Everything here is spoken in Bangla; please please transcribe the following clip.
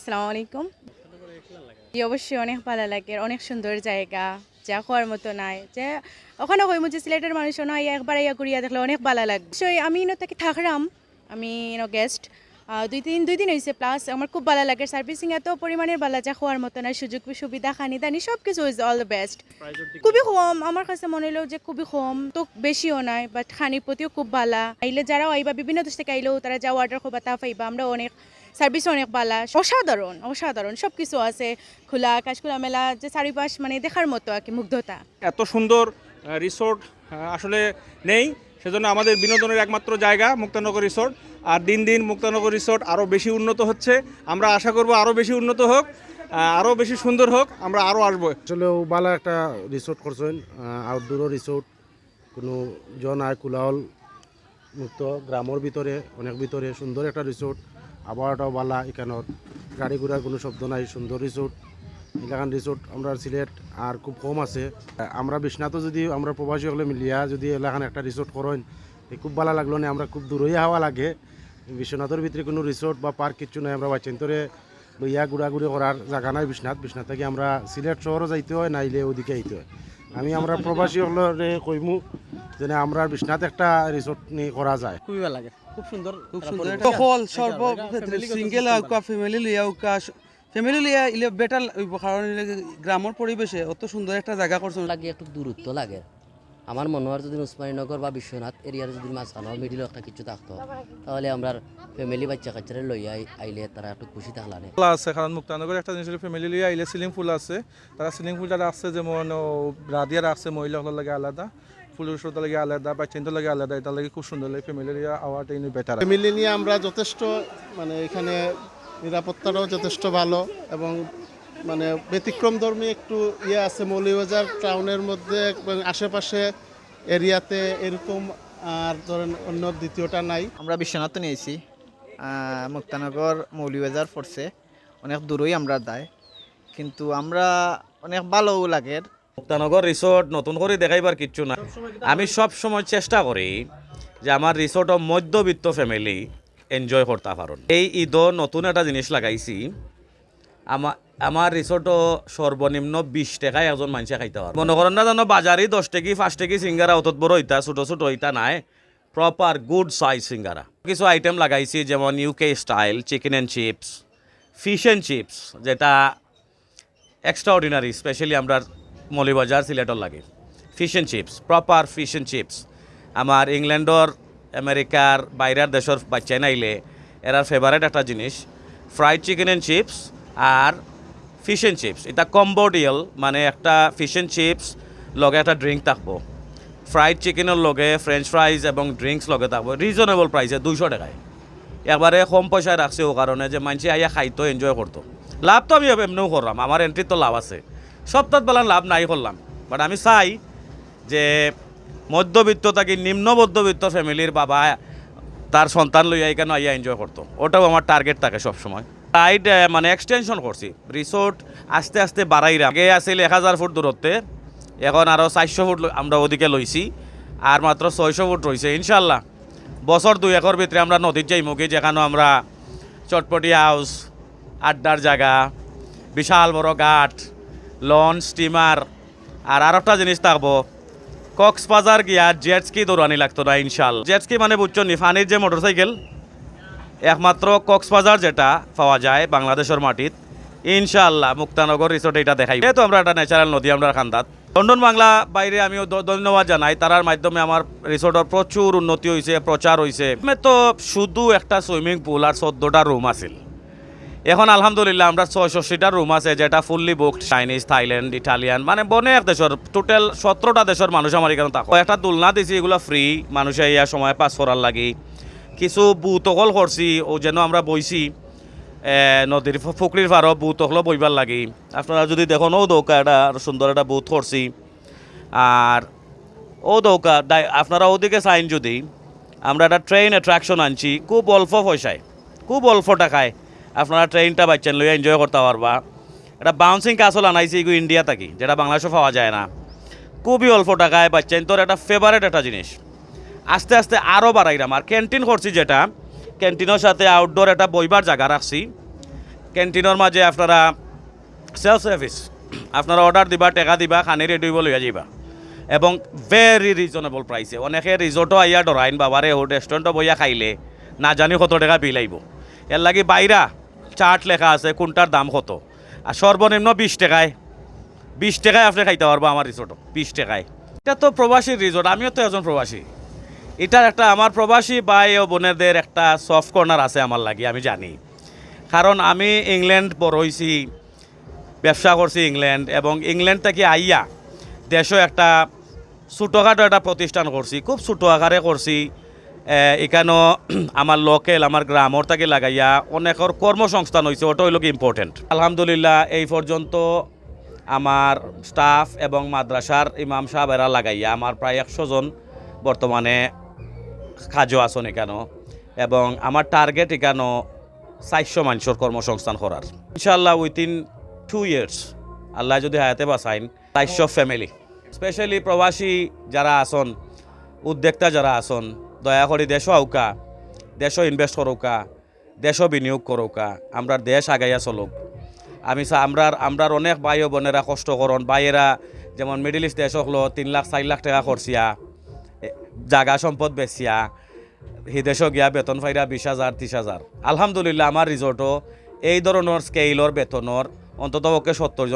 আসসালামু আলাইকুম। জি, অবশ্যই অনেক ভালো লাগে, অনেক সুন্দর জায়গা, যা হওয়ার মতো নাই যে ওখানে কইমু যে সিলেটের মানুষ না ইয়া একবার ইয়া করিয়া দেখলে অনেক ভালো লাগে। অবশ্যই আমি থাকি থাকলাম, আমি গেস্ট দুই দিন হয়েছে প্লাস আমার খুব ভালো লাগে। সার্ভিসিং এত পরিমাণের ভালো যা হওয়ার মতো না, সুযোগ সুবিধা খানি দানি সব কিছু ইজ অল দ্য বেস্ট। খুবই কম আমার কাছে মনে হলো যে খুবই কম, তো বেশিও নাই, বাট খানির প্রতিও খুব ভালো। আইলে যারাও আইবা বিভিন্ন দেশ থেকে আইলেও তারা যা অর্ডার করবা তা পাইবা। আমরা অনেক সার্ভিস অনেক ভালো, অসাধারণ অসাধারণ সব কিছু আছে, খোলা আকাশ খোলামেলা, যে চারিপাশ মানে দেখার মতো আর কি, মুগ্ধতা। এত সুন্দর রিসোর্ট আসলে নেই, সেজন্য আমাদের বিনোদনের একমাত্র জায়গা মুক্তানগর রিসোর্ট। আর দিন দিন মুক্তানগর রিসোর্ট আরও বেশি উন্নত হচ্ছে, আমরা আশা করব আরও বেশি উন্নত হোক, আরও বেশি সুন্দর হোক, আমরা আরও আসবো। আসলেও ভালো একটা রিসোর্ট করছেন, আউটডোরও রিসোর্ট, কোনো জন আয় কোলাহল মুক্ত, গ্রামের ভিতরে অনেক ভিতরে সুন্দর একটা রিসোর্ট। আবহাওয়াটাও ভালো, এখানোর গাড়ি ঘোড়ার কোনো শব্দ নাই, সুন্দর রিসোর্ট। এলাকান রিসোর্ট আমরা সিলেট আর খুব কম আছে। আমরা বিশ্বনাথও যদি আমরা প্রবাসী হলে মিলিয়া যদি এলাকান একটা রিসোর্ট করেন খুব ভালো লাগলো না। আমরা খুব দূরই হওয়া লাগে, বিশ্বনাথের ভিতরে কোনো রিসোর্ট বা পার্ক কিচ্ছু নাই। আমরা বাচ্চান্তরে লইয়া ঘোরাঘুরি করার জায়গা নাই বিশ্বনাথ থেকে আমরা সিলেট শহরও যাইতে হয়, নাইলে ওদিকে আইতে হয়। আমরা প্রবাসী হলে কইমু যেন আমরা বিশ্বনাথ একটা রিসোর্ট নিয়ে করা যায়। খুবই ভালো লাগে, খুব সুন্দর সকল সর্বক্ষেত্রে সিঙ্গেল হোক ফ্যামিলি লিয়া হোক, ফ্যামিলি লিয়া ইলে বেটার কারণ গ্রামের পরিবেশে অত সুন্দর একটা জায়গা করছে। লাগে একটু দূরত্ব লাগে। আমার মনে হয় যদি উসমানীনগর বা বিশ্বনাথ এরিয়ার যদি মাঝখানো মিডিল একটা কিছু থাকতো, তাহলে আমরা ফ্যামিলি বাচ্চা কাচ্চারে লইয়া আইলে তারা একটু খুশি থাকলানে আছে। কারণ মুক্তানগর একটা জিনিস ফ্যামিলি লিয়ে আইলে সুইমিং পুল আছে, তারা সুইমিং পুল যারা আছে যেমন রাধিয়ার আছে, মহিলাগুলোর লাগে আলাদা, পুরুষের লাগে আলাদা, বাচ্চাদের লাগে আলাদা, এটা লাগে খুব সুন্দর লাগে। ফ্যামিলি লিয়ে আওয়াটা ইনি বেটার। ফ্যামিলি নিয়ে আমরা যথেষ্ট এখানে নিরাপত্তাটাও যথেষ্ট ভালো এবং ব্যতিক্রমধর্মী একটু আছে। মৌলভীবাজার টাউনের মধ্যে এবং আশেপাশে এরিয়াতে এরকম আর ধরেন অন্য দ্বিতীয়টা নাই। আমরা বিশ্বনাথ নিয়েছি, মুক্তানগর মৌলভীবাজার পড়ছে, অনেক দূরই আমরা দেয়, কিন্তু আমরা অনেক ভালো লাগে। মুক্তানগর রিসোর্ট নতুন করে দেখাইবার কিচ্ছু না। আমি সব সময় চেষ্টা করি যে আমার রিসোর্ট মধ্যবিত্ত ফ্যামিলি এনজয় করতে পারেন। এই ঈদও নতুন একটা জিনিস লাগাইছি, আমার রিসোর্টও সর্বনিম্ন 20 টাকায় একজন মানুষে খাইতে পারে। মনে করেন না জানো বাজারে 10 টাকি 5 টাকি সিঙ্গারা অত বড় হইতা, ছোটো ছোটো হইতা নাই, প্রপার গুড সাইজ সিঙ্গারা। কিছু আইটেম লাগাইছি যেমন UK style chicken and chips, fish and chips, যেটা এক্সট্রা অর্ডিনারি, স্পেশালি আমরা মৌলভীবাজার সিলেটর লাগে। Fish and chips, proper fish and chips. আমার ইংল্যান্ডর আমেরিকার বাইরের দেশের বাচ্চাই নাইলে এরার ফেভারেট একটা জিনিস ফ্রাইড চিকেন অ্যান্ড চিপস আর ফিশ অ্যান্ড চিপস। এটা কম্বো ডিল, মানে একটা ফিশ অ্যান্ড চিপস লগে একটা ড্রিঙ্ক থাকবো, ফ্রাইড চিকেনের লগে ফ্রেঞ্চ ফ্রাইজ এবং ড্রিঙ্কস লগে থাকবো, রিজনেবল প্রাইসে 200 টাকায়। একবারে কম পয়সায় রাখছে ও কারণে যে মানুষ আইয়া খাইতো, এনজয় করতো। লাভ তো আমি এমনিও করলাম, আমার এন্ট্রির তো লাভ আছে, সপ্তাহ বেলা লাভ নাই করলাম। বাট আমি চাই যে মধ্যবিত্ত থাকি নিম্ন মধ্যবিত্ত ফ্যামিলির বাবা তার সন্তান লইয়া এখানে আইয়া এনজয় করতো, ওটাও আমার টার্গেট থাকে সবসময়। টাইট এক্সটেনশন করছি রিসোর্ট, আস্তে আস্তে বাড়াইরা। আগে আসলে 1000 ফুট দূরত্বে, এখন আরও 400 ফুট আমরা ওদিকে লইছি, আর মাত্র 600 ফুট রয়েছে। ইনশাল্লাহ বছর 2-1 ভিতরে আমরা নদীর যাইমুখী, যেখানে আমরা চটপটি হাউস, আড্ডার জায়গা, বিশাল বড় ঘাট, লঞ্চ, স্টিমার, আর একটা জিনিস থাকবো কক্সবাজার গিয়া জেটস্কি দৌড়ানি লাগতো না ইনশাল্লাহ। জেটস্কি মানে বুঝছো নি, ফানির যে মোটরসাইকেল, একমাত্র কক্সবাজার যেটা পাওয়া যায় বাংলাদেশের মাটিত। ইনশাআল্লাহ মুক্তানগর রিসোর্টে এটা দেখাই। তো আমরা একটা ন্যাচারাল নদী আমরা খান্দাত। লন্ডন বাংলা বাইরে আমিও ধন্যবাদ জানাই, তারার মাধ্যমে আমার রিসোর্টের প্রচুর উন্নতি হয়েছে, প্রচার হয়েছে। তো শুধু একটা সুইমিং পুল আর 14টা রুম আছিল, এখন আলহামদুলিল্লাহ আমরা 66টা রুম আছে, যেটা fully booked. Chinese, Thailand, Italian, মানে বনের দেশের টোটাল 17টা দেশের মানুষ আমার এখানে থাকো। একটা দুলনা দিছি, এগুলো ফ্রি, মানুষে ইয়ার সময় পাস করার লাগি। কিছু বুতকল করছি, ও যেন আমরা বইছি নদীর পুকুরির পারও বুতকলও বইবার লাগি। আপনারা যদি দেখুন ও দৌকা একটা সুন্দর একটা বুথ করছি, আর ও দৌকা আপনারা ওদিকে চাইন যদি আমরা একটা ট্রেন অ্যাট্রাকশন আনছি, খুব অল্প পয়সায়, খুব অল্প টাকায় আপনারা ট্রেনটা বাচ্চান লইয়া এনজয় করতে পারবা। একটা বাউন্সিং কাসল আনাইছি এগুলো ইন্ডিয়া থাকি, যেটা বাংলাদেশও পাওয়া যায় না, খুবই অল্প টাকায় বাচ্চান তোর একটা ফেভারেট একটা জিনিস। আস্তে আস্তে আরও বাড়াইলাম। আর ক্যান্টিন করছি, যেটা ক্যান্টিনের সাথে আউটডোর একটা বইবার জায়গা রাখছি। ক্যান্টিনের মাঝে আপনারা সেলফ সার্ভিস আপনারা অর্ডার দিবা টাকা দিবা খানি রেডি হইব লইয়া যাইবা এবং ভেরি রিজনেবল প্রাইসে অনেকে রিজোর্টও আইয়া ডরাইন বাবারে ও রেস্টুরেন্টও বইয়া খাইলে না জানি কত টাকা বিল আইব এর লাগি বাইরা চার্ট লেখা আছে কোনটার দাম কত আর সর্বনিম্ন 20 টাকায় আপনি খাইতে পারবো আমার রিসোর্টও 20 টাকায়। এটা তো প্রবাসীর রিসোর্ট, আমিও তো একজন প্রবাসী। এটার একটা আমার প্রবাসী ভাই ও বোনেদের একটা সফট কর্নার আছে আমার লাগি, আমি জানি। কারণ আমি ইংল্যান্ড বড় হয়েছি, ব্যবসা করছি ইংল্যান্ড, এবং ইংল্যান্ড থেকে আইয়া দেশও একটা ছোটোখাটো একটা প্রতিষ্ঠান করছি, খুব ছোটো আকারে করছি। এখানেও আমার লোকেল আমার গ্রামর থেকে লাগাইয়া অনেকের কর্মসংস্থান হয়েছে, ওটা হইল কি ইম্পর্টেন্ট। আলহামদুলিল্লাহ এই পর্যন্ত আমার স্টাফ এবং মাদ্রাসার ইমাম সাহেব এরা লাগাইয়া আমার প্রায় 100 জন বর্তমানে কাজও আসন এখানো, এবং আমার টার্গেট এখানো 400 মানুষের কর্মসংস্থান করার। ইনশাআল্লাহ উইথিন 2 years আল্লাহ যদি হায়াতে বাঁচাইন 400 ফ্যামিলি, স্পেশালি প্রবাসী যারা আসন, উদ্যোক্তা যারা আসন, দয়া করে দেশও আউকা, দেশও ইনভেস্ট করৌকা, দেশও বিনিয়োগ করৌকা, আমরা দেশ আগাইয়া চলুক। আমরার অনেক ভাই ও বোনেরা কষ্ট করন, ভাইয়েরা যেমন মিডিল ইস্ট দেশ হলো 3 লাখ 4 লাখ টাকা খরচিয়া জাগা সম্পদ বেচিয়া হিদেশও গিয়া বেতন ফাইরা 20,000 30,000। আলহামদুলিল্লাহ আমার রিসোর্টও এই ধরনের স্কেইলর বেতনের অন্তত 70 জন